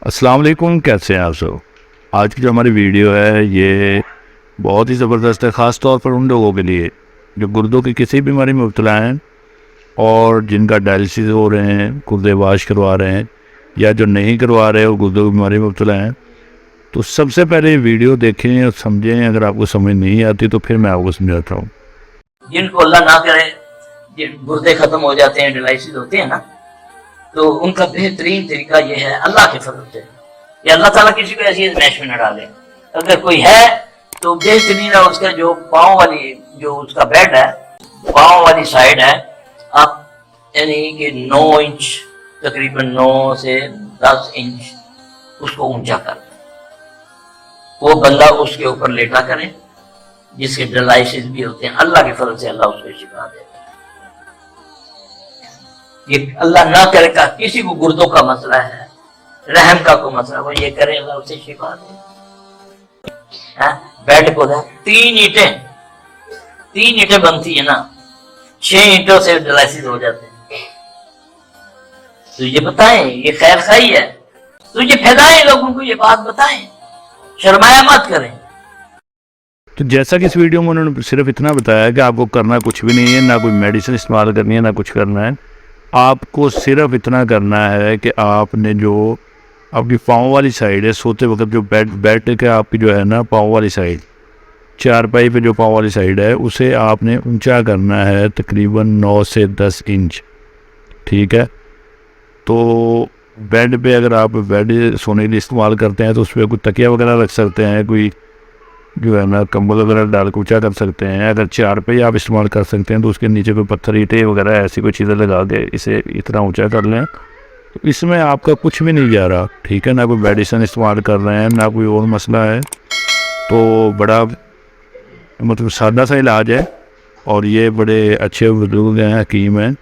अस्सलाम वालेकुम, कैसे हैं आप सब। आज की जो हमारी वीडियो है ये बहुत ही ज़बरदस्त है, ख़ास तौर पर उन लोगों के लिए जो गुर्दों की किसी बीमारी में मुब्तला हैं और जिनका डायलिसिस हो रहे हैं, गुर्दे वाश करवा रहे हैं, या जो नहीं करवा रहे और गुर्दों की बीमारी में मुब्तला हैं। तो सबसे पहले ये वीडियो देखें और समझें। अगर आपको समझ नहीं आती तो फिर मैं आपको समझाता हूँ। जिनको अल्लाह ना करे जिन गुर्दे खत्म हो जाते हैं, डायलिसिस होते हैं ना, तो उनका बेहतरीन तरीका ये है अल्लाह के फजल से, या अल्लाह ताला किसी को ऐसी आजमाइश में न डाले। अगर कोई है तो बेहतरीन है, उसका जो पाँव वाली जो उसका बेड है, पाँव वाली साइड है, आप यानी कि 9 इंच, तकरीबन 9 से 10 इंच उसको ऊंचा कर दें। वो बंदा उसके ऊपर लेटा करे जिसके डायलिसिस भी होते हैं, अल्लाह के फजल से अल्लाह उसको शिफा दे। ये अल्लाह ना करे का किसी को गुर्दों का मसला है, रहम का कोई मसला, वो ये करे अल्लाह उसे शिफा दे। बेड को दे, 3 ईंटें बनती है ना, 6 ईंटों से डायलिसिस हो जाते हैं। तो ये बताएं, ये खैर खाई है तो ये फैलाएं, लोगों को ये बात बताएं, शर्माया मत करें। तो जैसा कि इस वीडियो में उन्होंने सिर्फ इतना बताया कि आपको करना कुछ भी नहीं है, ना कोई मेडिसिन इस्तेमाल करनी है, ना कुछ करना है। आपको सिर्फ इतना करना है कि आपने जो आपकी पाँव वाली साइड है, सोते वक्त जो बेड के आपकी जो है ना पाँव वाली साइड, चारपाई पे जो पाँव वाली साइड है, उसे आपने ऊंचा करना है तकरीबन 9 से 10 इंच। ठीक है। तो बेड पे अगर आप बेड सोने के लिए इस्तेमाल करते हैं तो उस पर कोई तकिया वगैरह रख सकते हैं, कोई जो है ना कंबल वगैरह डाल के ऊँचा कर सकते हैं। अगर चारपाई आप इस्तेमाल कर सकते हैं तो उसके नीचे कोई पत्थर ईंटें वगैरह ऐसी कोई चीज़ें लगा के इसे इतना ऊंचा कर लें। तो इसमें आपका कुछ भी नहीं जा रहा। ठीक है। ना कोई मेडिसिन इस्तेमाल कर रहे हैं, ना कोई और मसला है। तो बड़ा मतलब सादा सा इलाज है और ये बड़े अच्छे बुजुर्ग हैं, हकीम हैं।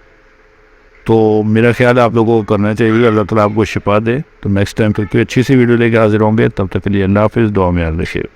तो मेरा ख्याल आप लोगों को करना चाहिए। अल्लाह ताला आपको शिफा दे। तो नेक्स्ट टाइम फिर कोई अच्छी सी वीडियो लेकर हाजिर होंगे। तब तक के लिए अल्लाह हाफिज़, दुआ में याद रखिए।